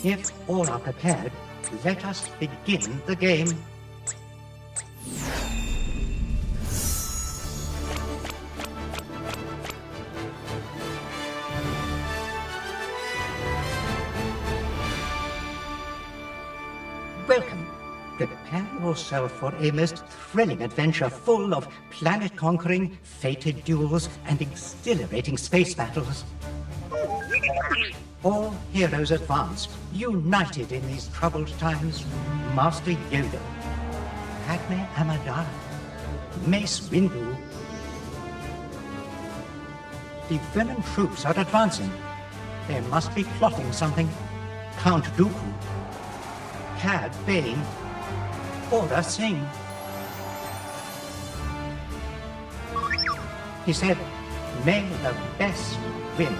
If all are prepared, let us begin the game. Welcome. Prepare yourself for a most thrilling adventure full of planet-conquering, fated duels, and exhilarating space battles. All heroes advance, united in these troubled times. Master Yoda, Padme Amidala, Mace Windu. The villain troops are advancing. They must be plotting something. Count Dooku, Cad Bane, Aura Singh. He said, "May the best win."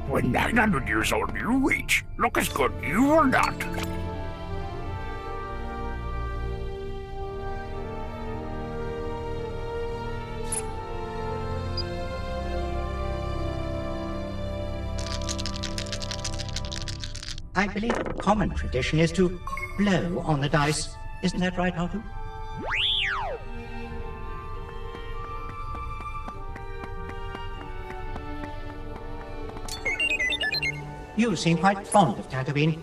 We're 900 years old, you each look as good you or not. I believe a common tradition is to blow on the dice. Isn't that right, Arthur? You seem quite fond of Tatooine.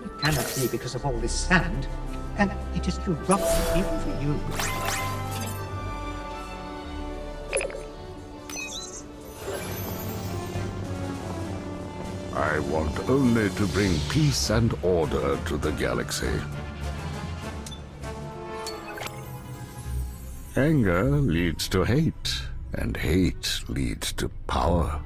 It cannot be because of all this sand, and it is too rocky even for you. I want only to bring peace and order to the galaxy. Anger leads to hate, and hate leads to power.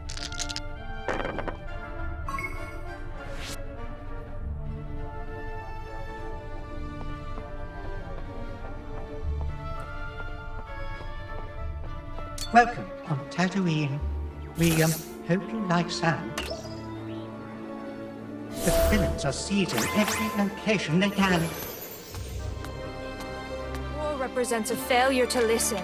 Welcome on Tatooine. We, hope you like sand. The villains are seizing every location they can. War represents a failure to listen.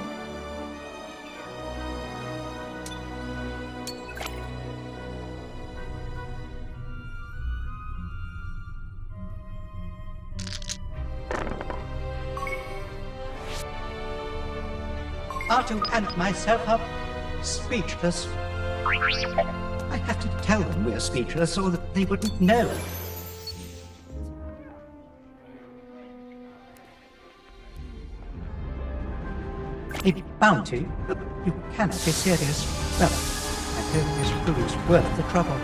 Artu and myself are speechless. I have to tell them we're speechless or that they wouldn't know. A bounty? You cannot be serious. Well, I hope this proves worth the trouble.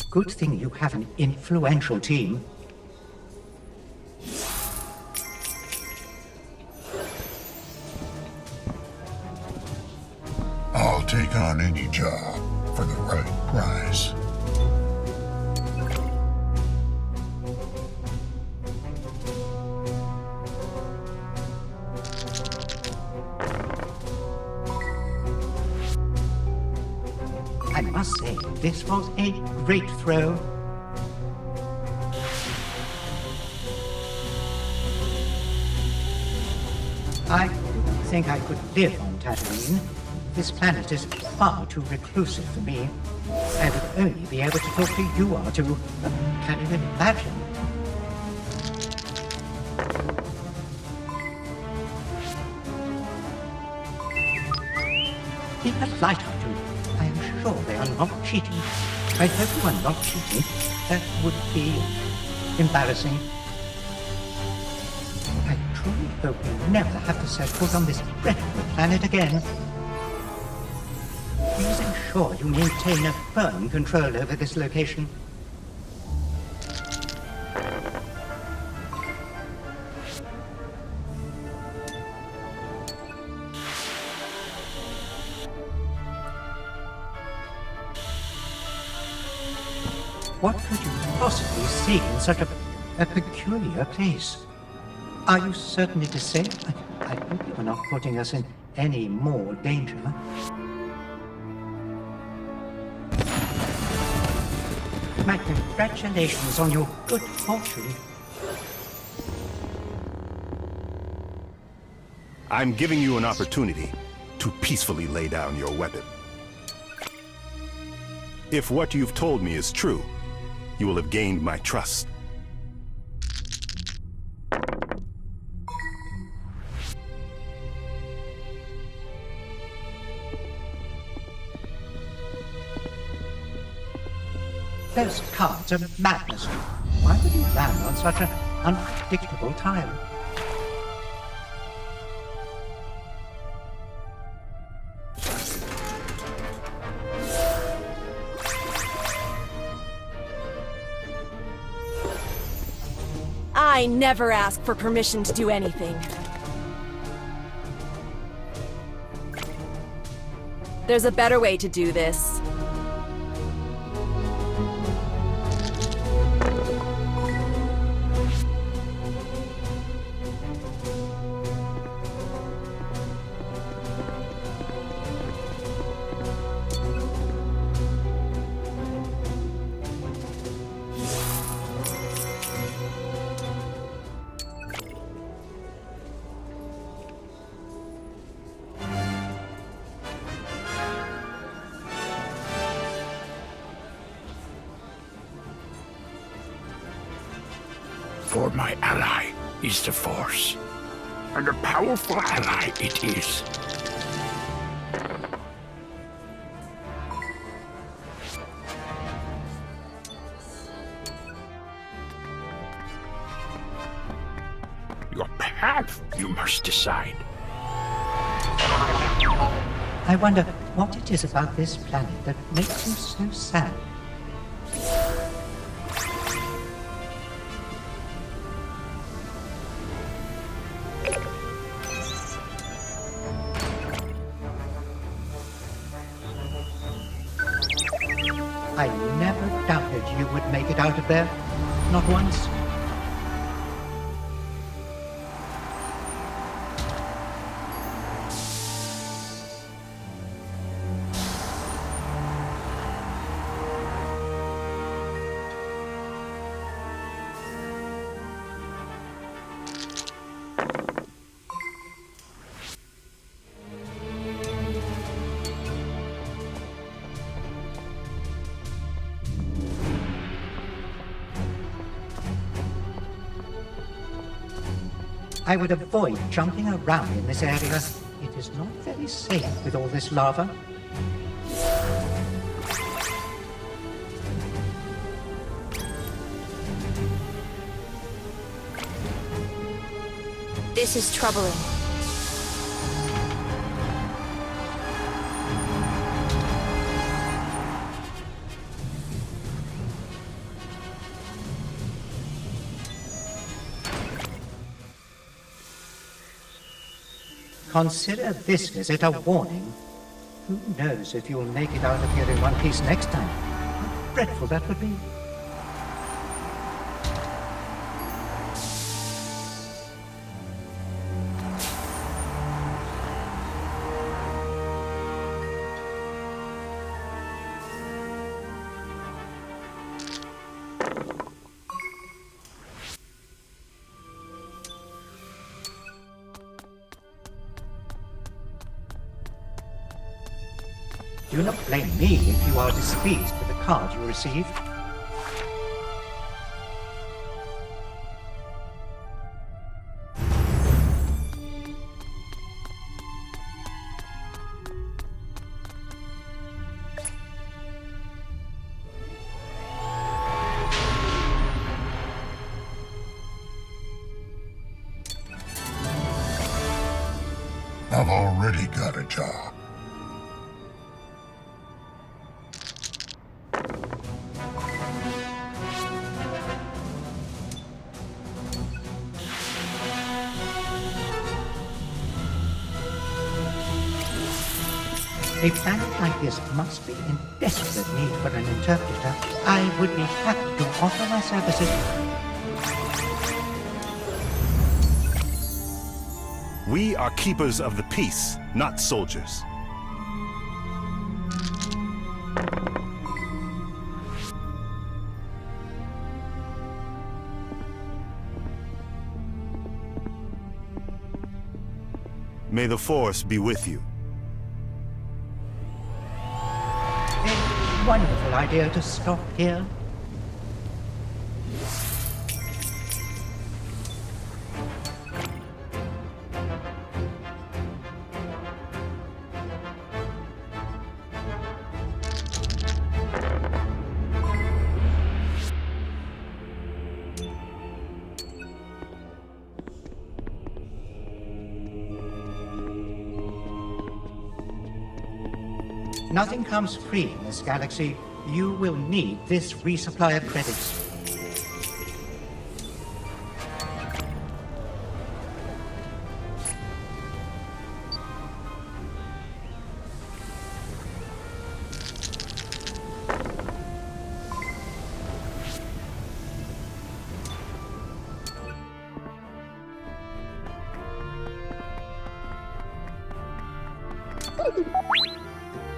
Good thing you have an influential team. I'll take on any job for the right price. I must say, this was a great throw. I didn't think I could live on Tatooine. This planet is far too reclusive for me. I would only be able to talk to you, Artu. Can you imagine? Be polite, Artu. I am sure they are not cheating. I hope you are not cheating. That would be embarrassing. I truly hope we never have to set foot on this dreadful planet again. Please ensure you maintain a firm control over this location. What could you possibly see in such a peculiar place? Are you certain it is safe? I hope you are not putting us in any more danger. My congratulations on your good fortune. I'm giving you an opportunity to peacefully lay down your weapon. If what you've told me is true, you will have gained my trust. Those cards are madness. Why would you land on such an unpredictable tile? I never ask for permission to do anything. There's a better way to do this. For my ally is the Force, and a powerful ally it is. Your path, you must decide. I wonder what it is about this planet that makes you so sad. I never doubted you would make it out of there. Not once. I would avoid jumping around in this area. It is not very safe with all this lava. This is troubling. Consider this visit a warning. Who knows if you'll make it out of here in one piece next time? How dreadful that would be. Do not blame me if you are displeased with the card you received. I've already got a job. A planet like this must be in desperate need for an interpreter. I would be happy to offer my services. We are keepers of the peace, not soldiers. May the Force be with you. A wonderful idea to stop here. Nothing comes free in this galaxy. You will need this resupply of credits.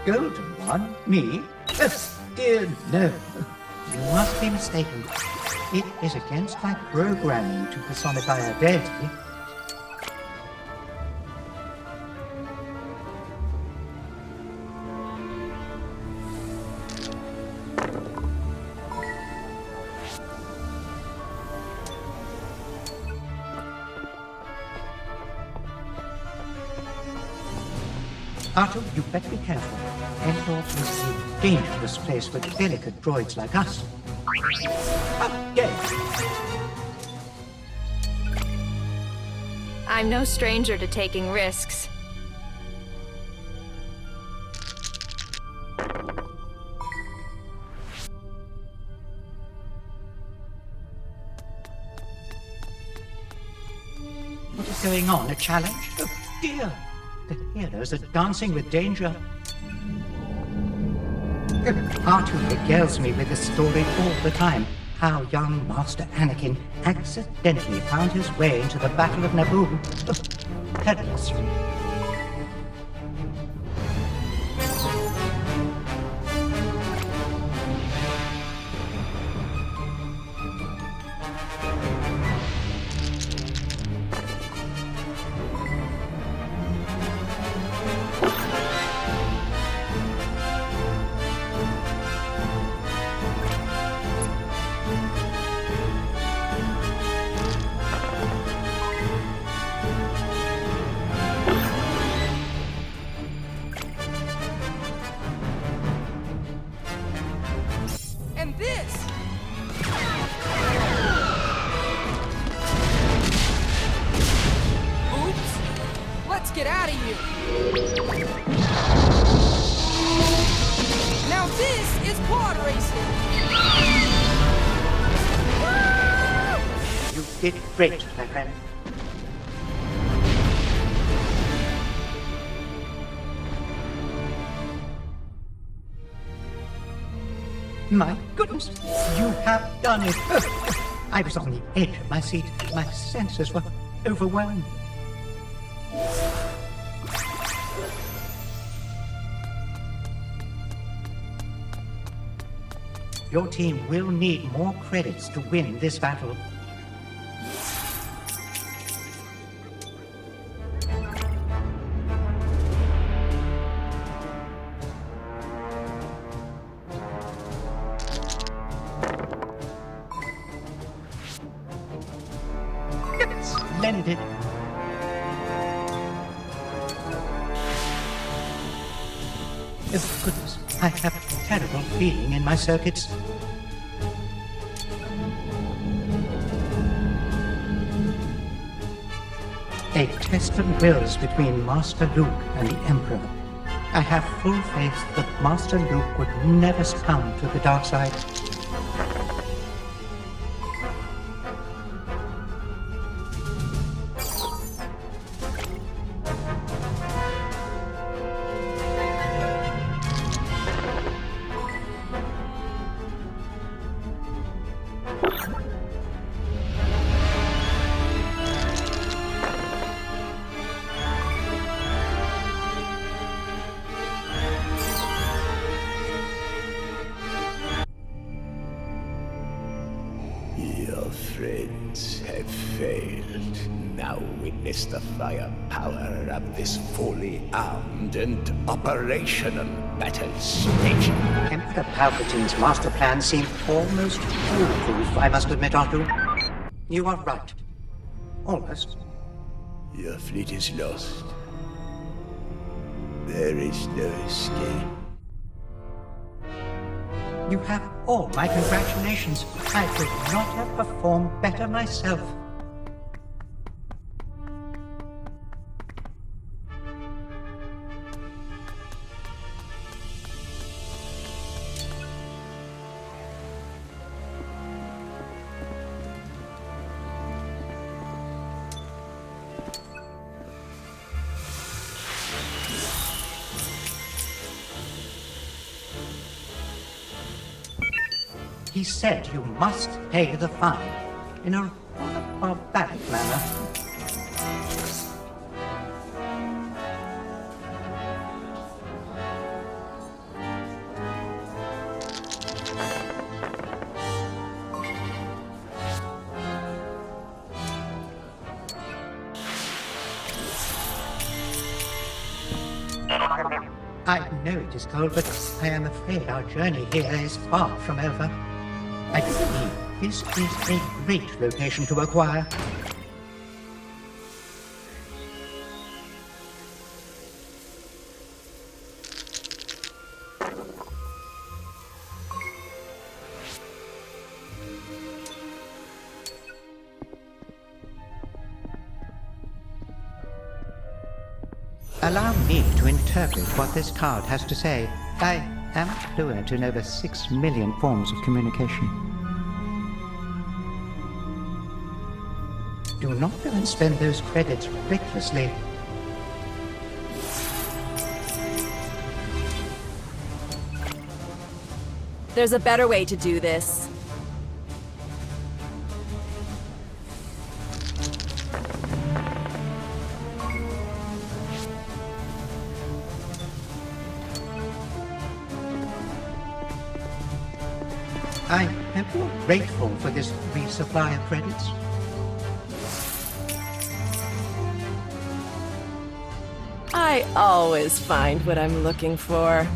Golden one? Me? Oh, dear no. You must be mistaken. It is against my programming to personify a deity. Arthur, you better be careful. Endor is a dangerous place for delicate droids like us. Oh, dead. I'm no stranger to taking risks. What is going on? A challenge? Oh, dear. The heroes are dancing with danger. Arthur regales me with this story all the time. How young Master Anakin accidentally found his way into the Battle of Naboo. Oh, headless. Get out of here! Now this is pod racing! You did great, my friend. My goodness, you have done it! I was on the edge of my seat. My senses were overwhelmed. Your team will need more credits to win this battle. Splendid. Oh, goodness. I have a terrible feeling in my circuits. A test of wills between Master Luke and the Emperor. I have full faith that Master Luke would never succumb to the dark side. efforts have failed. Now witness the firepower of this fully armed and operational battle station. Emperor Palpatine's master plan seemed almost foolproof, I must admit, Arthur. You are right. Almost. Your fleet is lost. There is no escape. You have all my congratulations. I could not have performed better myself. He said you must pay the fine in a rather barbaric manner. I know it is cold, but I am afraid our journey here is far from over. I believe this is a great location to acquire. Allow me to interpret what this card has to say. I am fluent in over 6 million forms of communication. Do not go and spend those credits recklessly. There's a better way to do this. I am grateful for this resupply of credits. I always find what I'm looking for.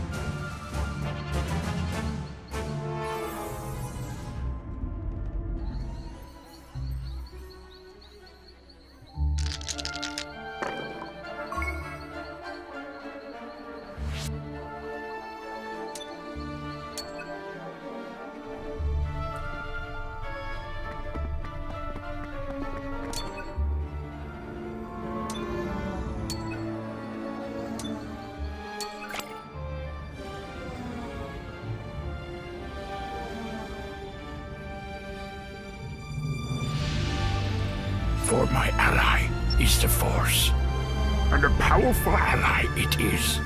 For my ally is the Force, and a powerful ally it is.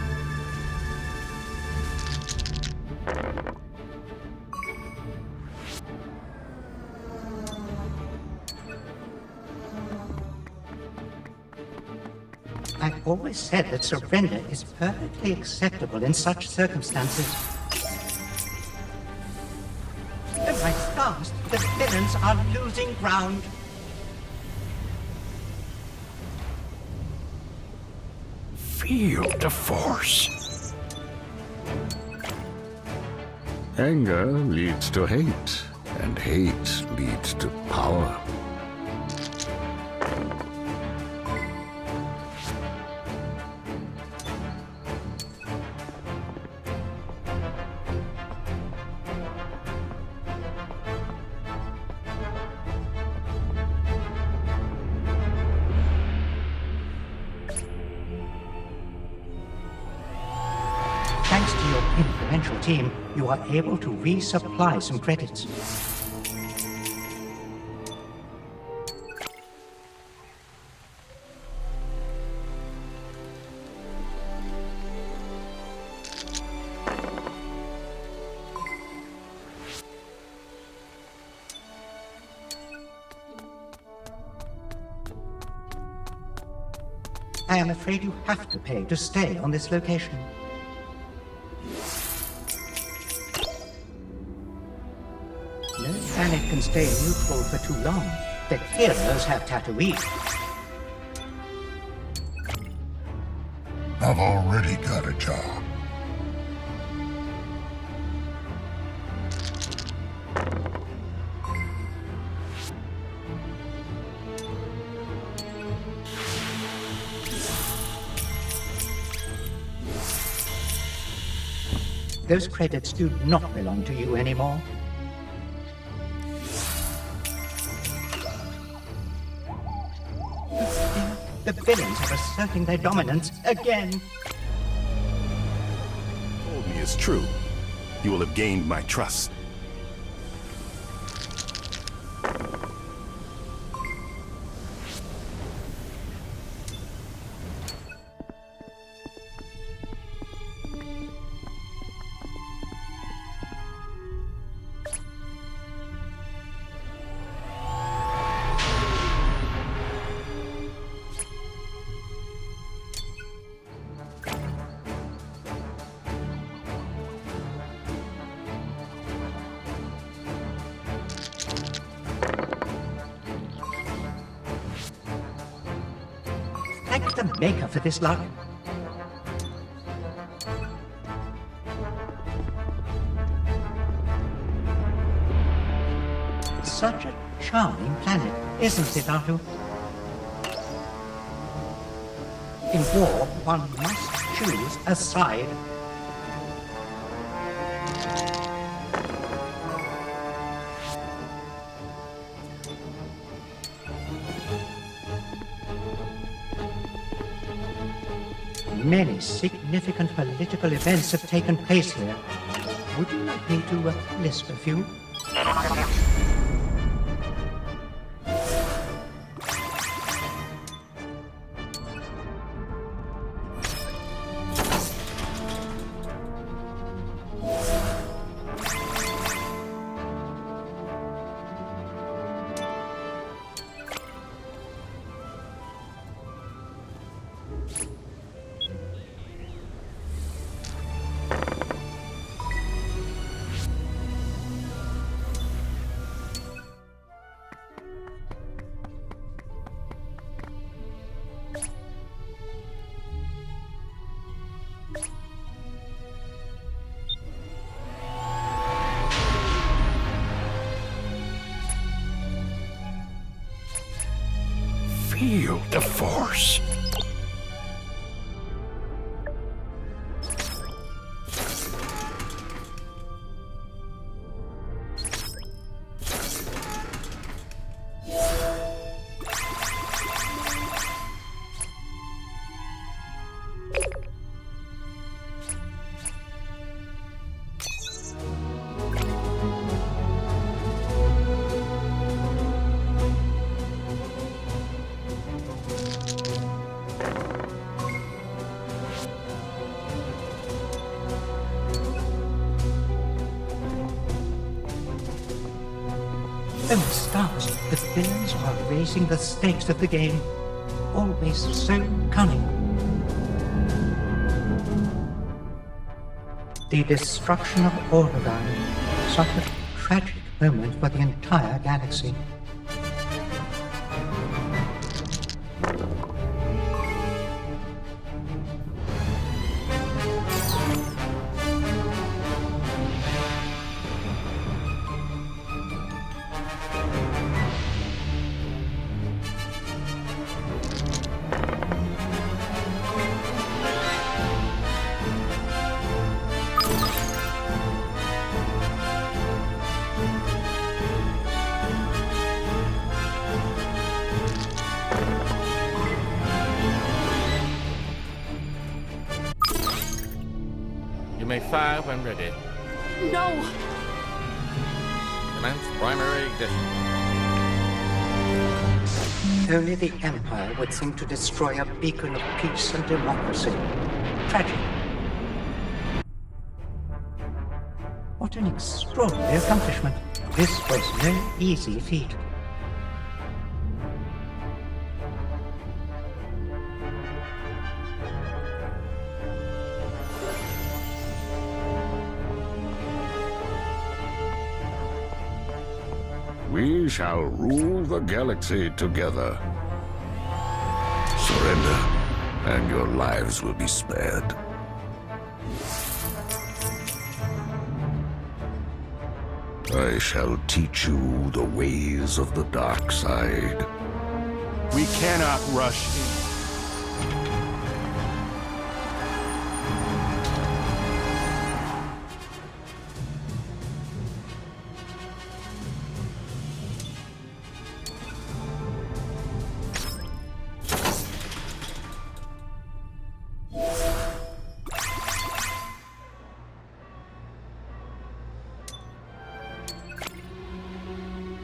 I've always said that surrender is perfectly acceptable in such circumstances. Oh my stars, the villains are losing ground. Feel the Force. Anger leads to hate, and hate leads to power. Thanks to your influential team, you are able to resupply some credits. I am afraid you have to pay to stay on this location. No planet can stay neutral for too long. The heroes have Tatooine. I've already got a job. Those credits do not belong to you anymore. The villains are asserting their dominance again. Told me is true. You will have gained my trust. Thank the Maker for this luck. Such a charming planet, isn't it, Artu? In war, one must choose a side. Many significant political events have taken place here. Would you like me to list a few? Feel the Force. Oh, stars, the villains are raising the stakes of the game. Always so cunning. The destruction of Oregon, such a tragic moment for the entire galaxy. You may fire when ready. No! Commence primary ignition. Only the Empire would think to destroy a beacon of peace and democracy. Tragic. What an extraordinary accomplishment. This was no easy feat. We shall rule the galaxy together. Surrender, and your lives will be spared. I shall teach you the ways of the dark side. We cannot rush in.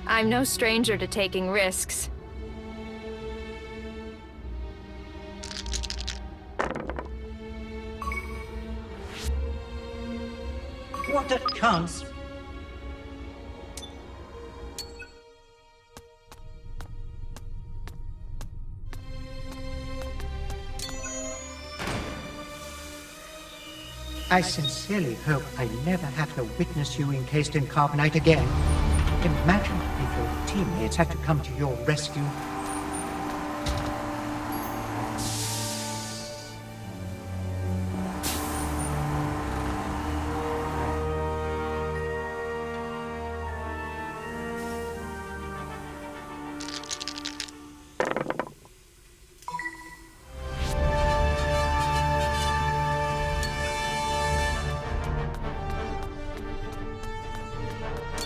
I'm no stranger to taking risks. What a chance! I sincerely hope I never have to witness you encased in carbonite again. Imagine if your teammates had to come to your rescue.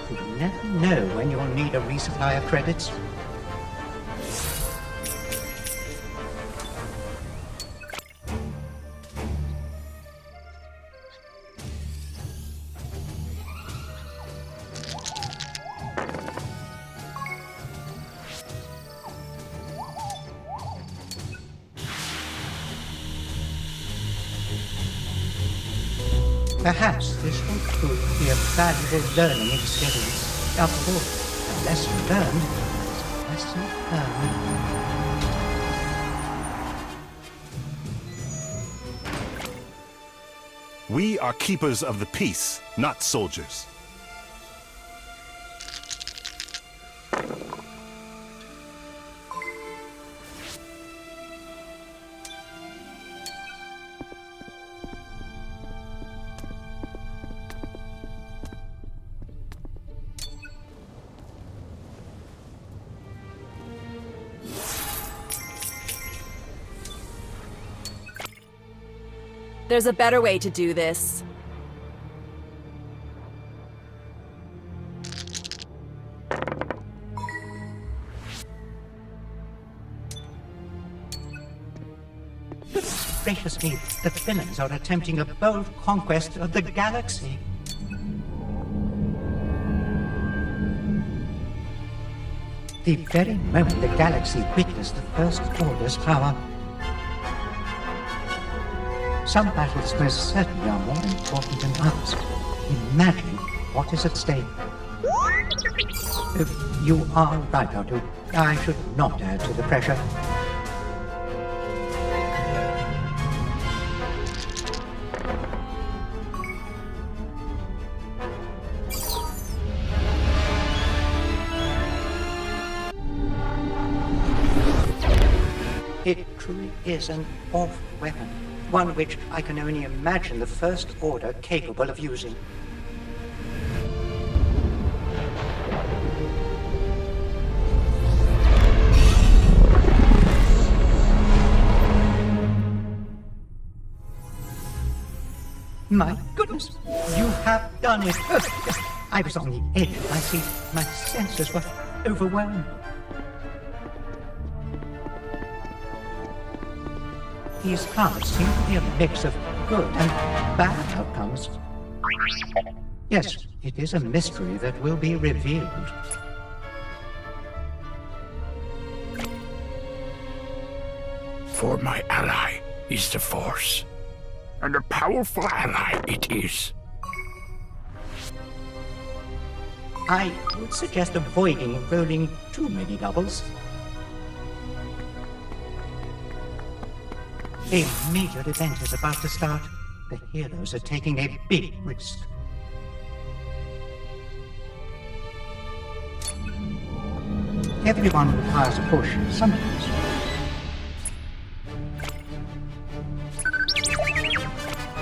You never know when you'll need a resupply of credits. Perhaps this will prove to be a valuable learning experience. After all, a lesson learned is a lesson learned. We are keepers of the peace, not soldiers. There's a better way to do this. Gracious me, the villains are attempting a bold conquest of the galaxy. The very moment the galaxy witnessed the First Order's power, some battles most certainly are more important than others. Imagine what is at stake. You are right, Otto. I should not add to the pressure. It truly is an awful weapon. One which I can only imagine the First Order capable of using. My goodness, you have done it! I was on the edge of my seat. My senses were overwhelmed. These cards seem to be a mix of good and bad outcomes. Yes, it is a mystery that will be revealed. For my ally is the Force, and a powerful ally it is. I would suggest avoiding rolling too many doubles. A major event is about to start. The heroes are taking a big risk. Everyone requires a push sometimes.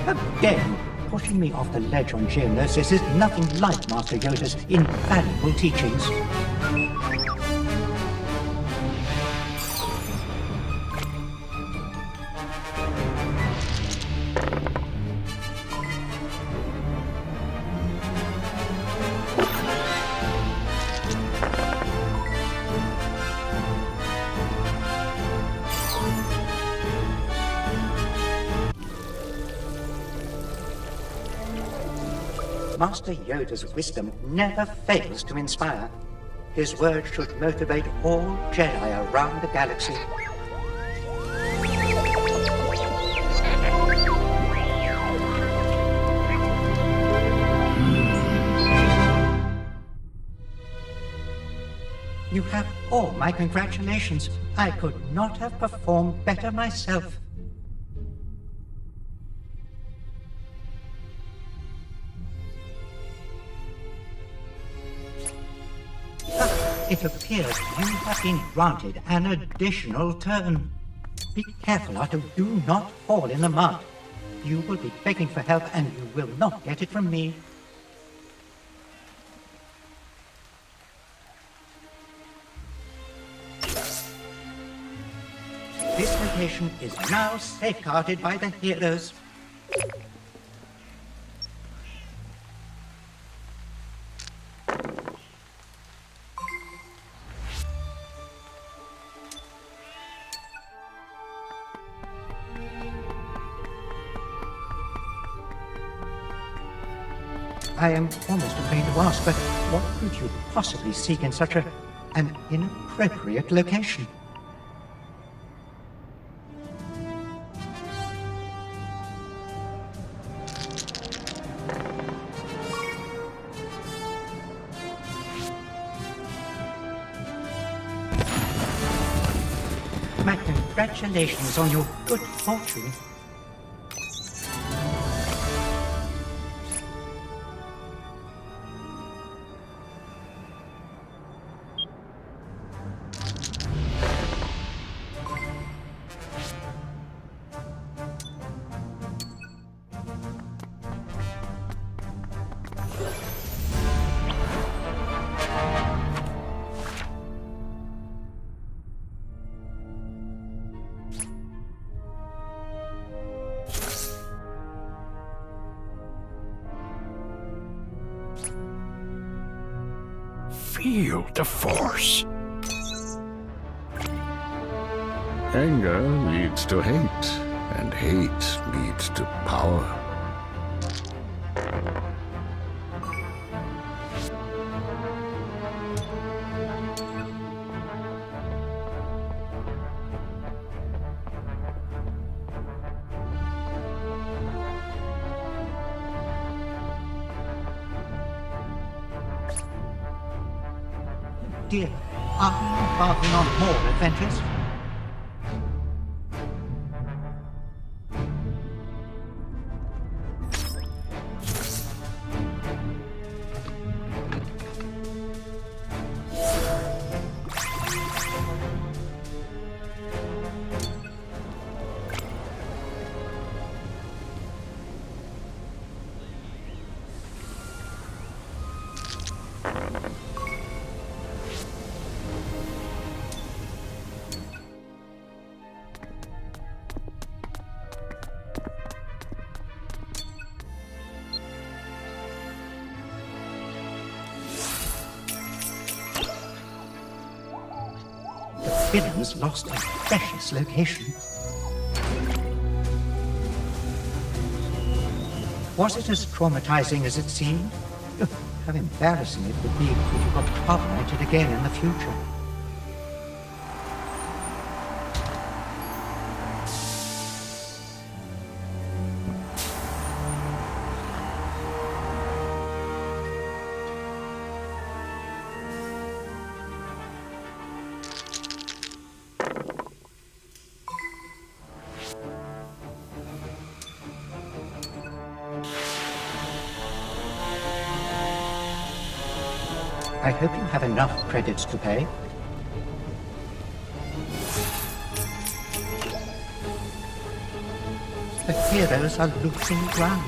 How dare you! Pushing me off the ledge on geonosis is nothing like Master Yoda's invaluable teachings. Master Yoda's wisdom never fails to inspire. His words should motivate all Jedi around the galaxy. You have all my congratulations. I could not have performed better myself. It appears you have been granted an additional turn. Be careful, Otto. Do not fall in the mud. You will be begging for help, and you will not get it from me. This location is now safeguarded by the heroes. I am almost afraid to ask, but what could you possibly seek in such an inappropriate location? My congratulations on your good fortune. Feel the Force. Anger leads to hate, and hate leads to power. Dear, are you embarking on more adventures? Villains lost a precious location. Was it as traumatizing as it seemed? How embarrassing it would be if you got tormented again in the future. I hope you have enough credits to pay. The heroes are losing ground.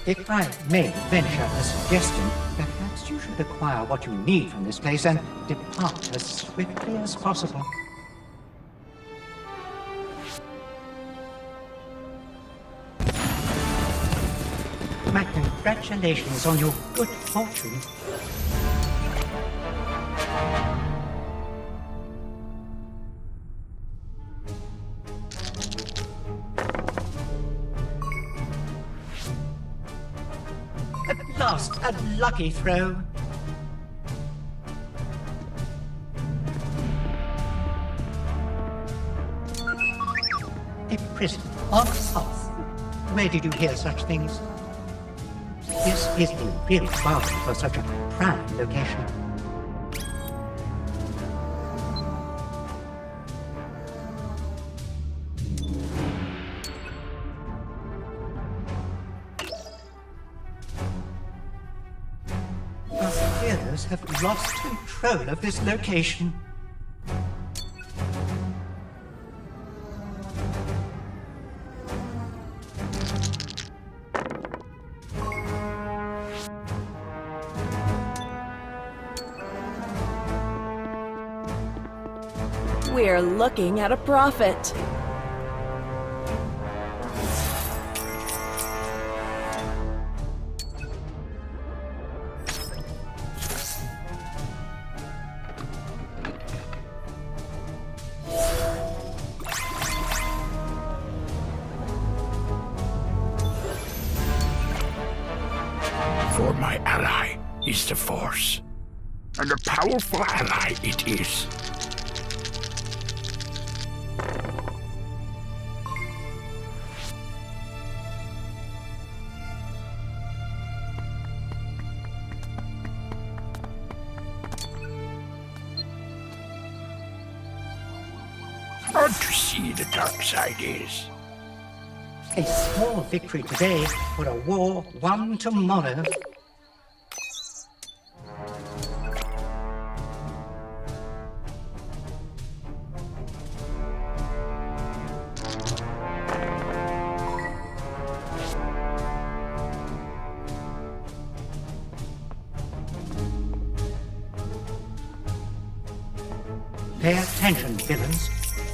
If I may venture a suggestion, perhaps you should acquire what you need from this place and depart as swiftly as possible. My congratulations on your good fortune. At last, a lucky throw. A prison on Earth. Where did you hear such things? This is a real bargain for such a prime location. Our heroes have lost control of this location. We're looking at a profit. For my ally is the Force, and a powerful ally it is. Hard to see the dark side is. A small victory today for a war won tomorrow. Pay attention, villains.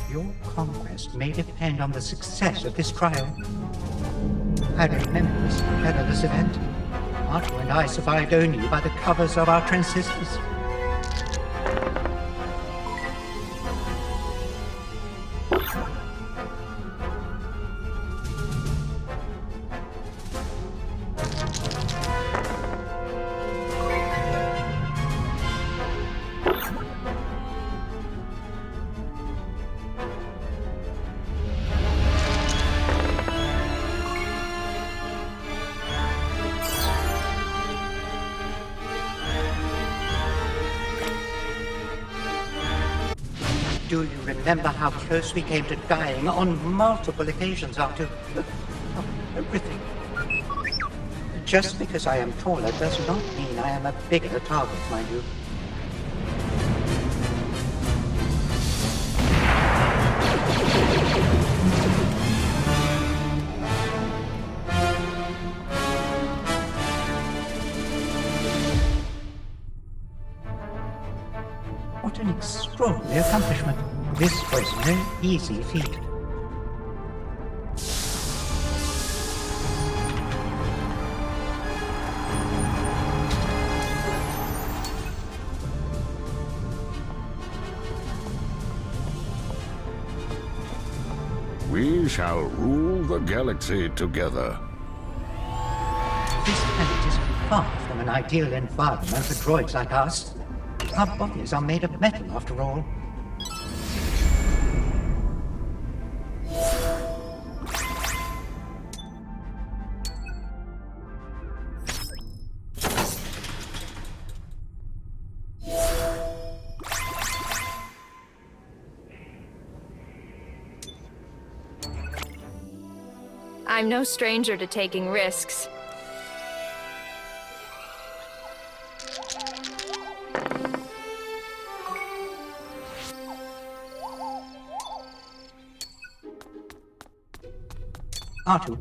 Your conquest may depend on the success of this trial. I remember this perilous event. Arthur and I survived only by the covers of our transistors. Do you remember how close we came to dying on multiple occasions after everything? Just because I am taller does not mean I am a bigger target, mind you. What an extraordinary accomplishment. This was no easy feat. We shall rule the galaxy together. This planet is far from an ideal environment for droids like us. Our bodies are made of metal, after all. I'm no stranger to taking risks. R2,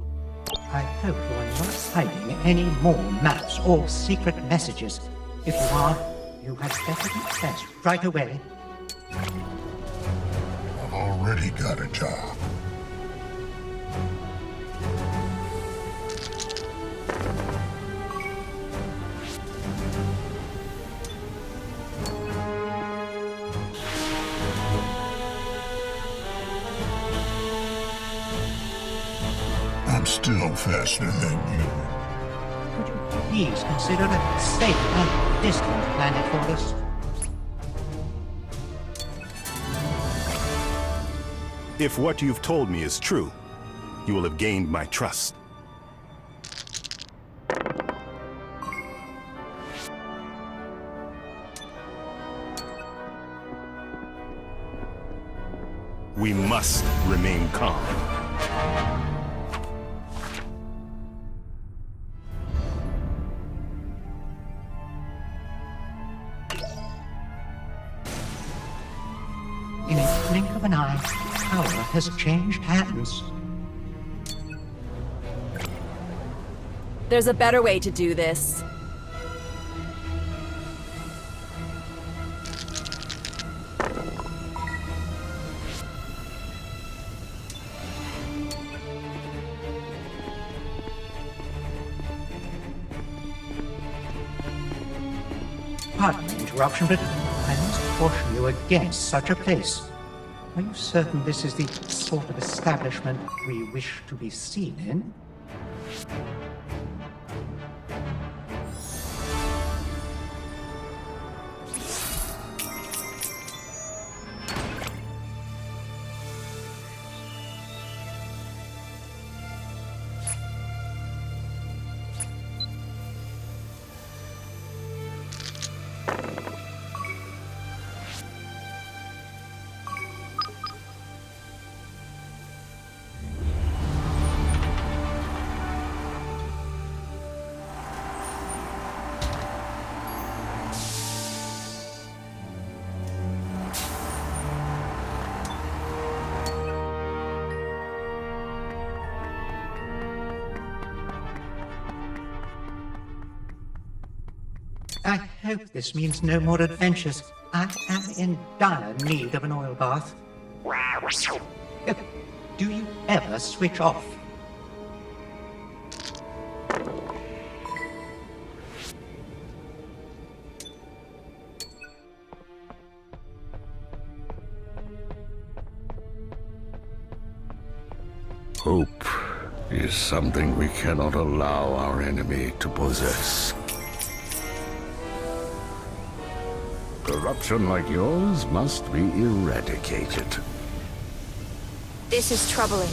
I hope you are not hiding any more maps or secret messages. If you are, you had better confess right away. I've already got a job. I'm still faster than you. Would you please consider a safe and distant planet for us? If what you've told me is true, you will have gained my trust. We must remain calm. In a blink of an eye, power has changed hands. There's a better way to do this. Pardon the interruption, but I must caution you against such a place. Are you certain this is the sort of establishment we wish to be seen in? I hope this means no more adventures. I am in dire need of an oil bath. Do you ever switch off? Hope is something we cannot allow our enemy to possess. Corruption like yours must be eradicated. This is troubling.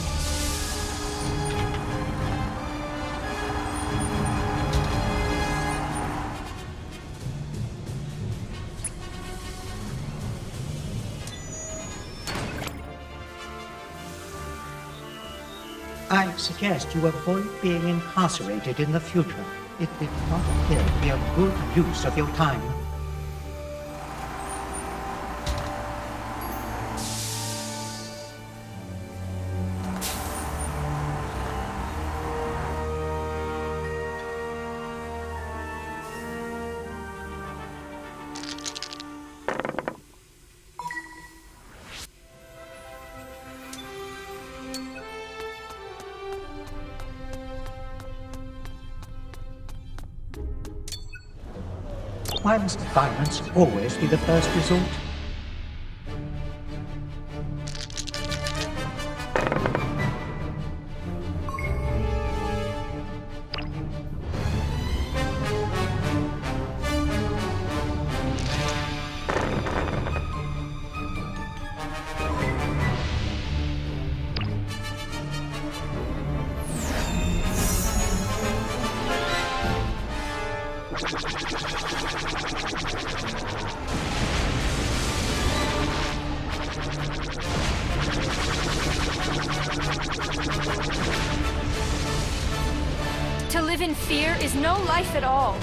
I suggest you avoid being incarcerated in the future. It did not appear to be a good use of your time. Why must violence always be the first resort? live in fear is no life at all.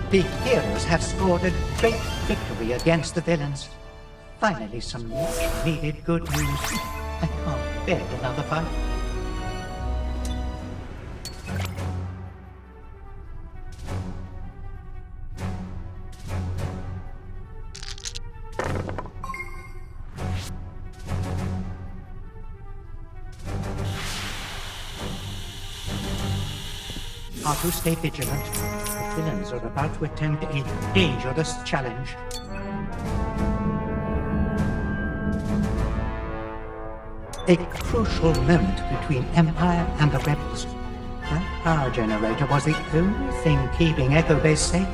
The heroes have scored a great victory against the villains. Finally, some much-needed good news. I can't bear another fight. Are to stay vigilant. The villains are about to attempt a dangerous challenge. A crucial moment between Empire and the Rebels. That power generator was the only thing keeping Echo Base safe.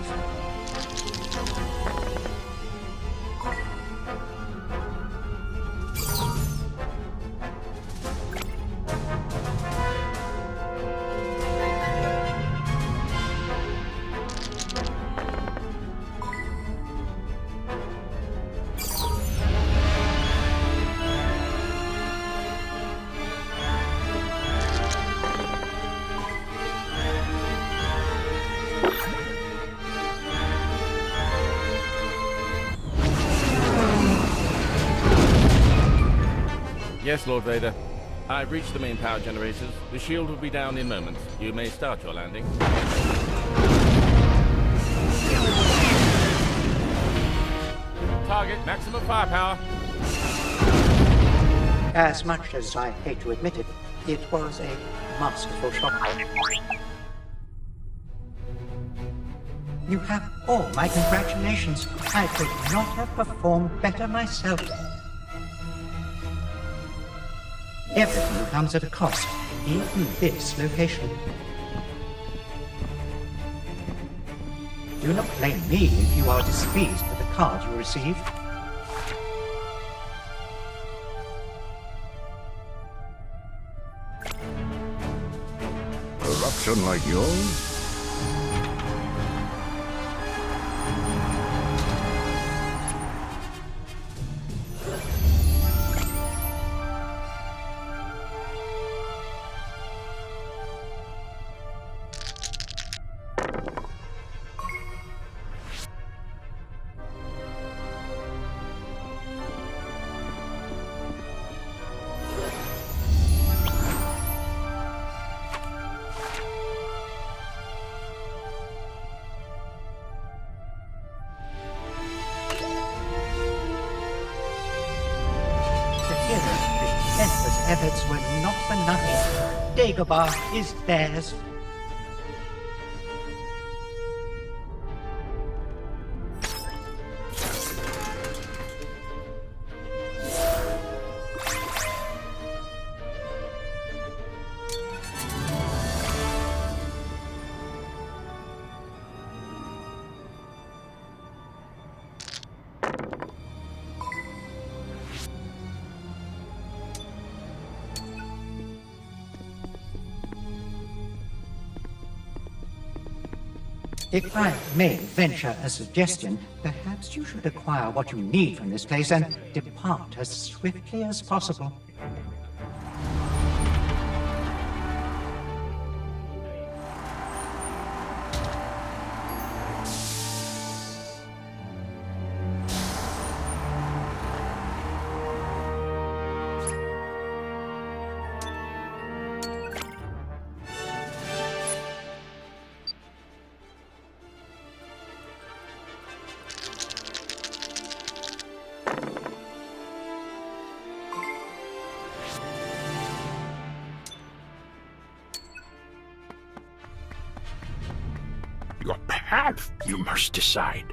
Yes, Lord Vader. I've reached the main power generators. The shield will be down in moments. You may start your landing. Target maximum firepower. As much as I hate to admit it, it was a masterful shot. You have all my congratulations. I could not have performed better myself. Everything comes at a cost, even this location. Do not blame me if you are displeased with the card you received. Corruption like yours? Efforts were not for nothing. Dagobah is theirs. If I may venture a suggestion, perhaps you should acquire what you need from this place and depart as swiftly as possible. Your path, you must decide.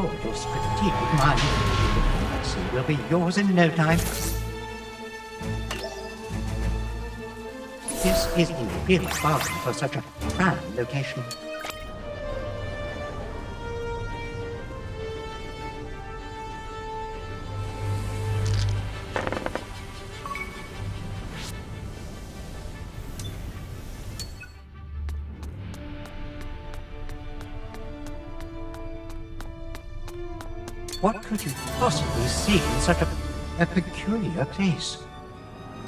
applaud your strategic mind. The galaxy will be yours in no time. This is a real bargain for such a prime location. What could you possibly see in such a peculiar place?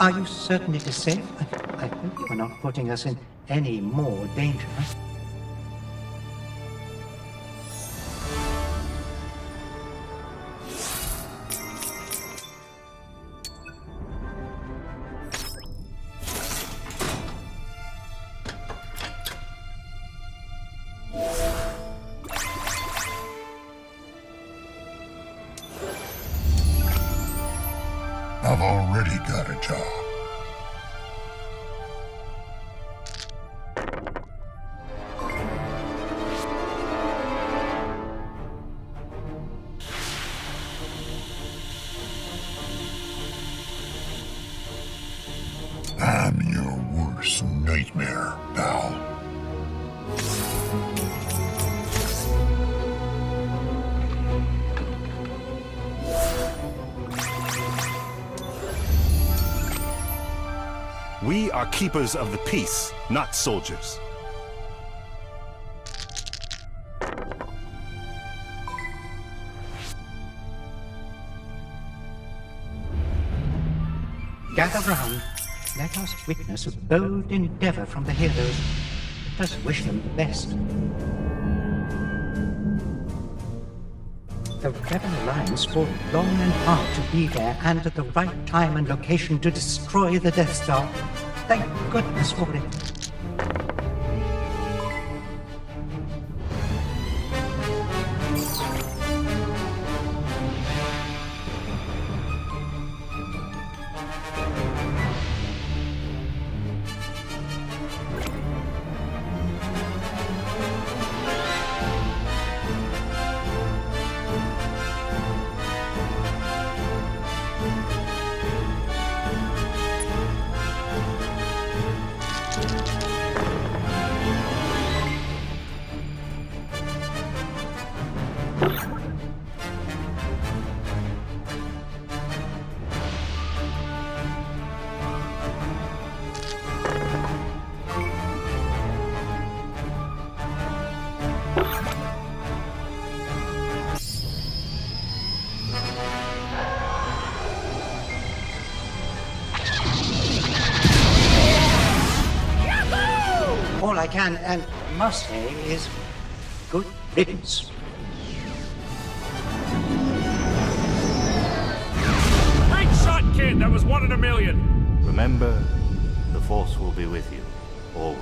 Are you certain it is safe? I hope you are not putting us in any more danger. I've already got a job. I'm your worst nightmare, pal. We are keepers of the peace, not soldiers. Gather round. Let us witness a bold endeavor from the heroes. Let us wish them the best. The Rebel Alliance fought long and hard to be there and at the right time and location to destroy the Death Star. Thank goodness for it. All I can and must say is good riddance. Great shot, kid! That was 1 in a million! Remember, the Force will be with you, always.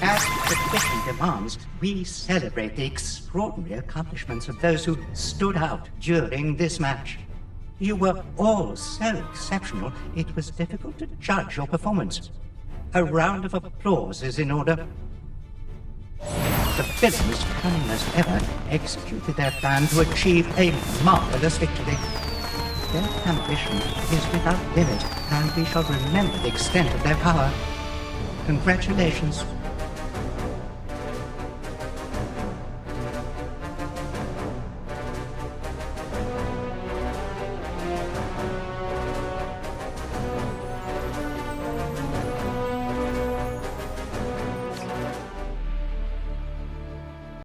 As tradition demands, we celebrate the extraordinary accomplishments of those who stood out during this match. You were all so exceptional, it was difficult to judge your performance. A round of applause is in order. The villains, cunning as ever, executed their plan to achieve a marvelous victory. Their ambition is without limit, and we shall remember the extent of their power. Congratulations.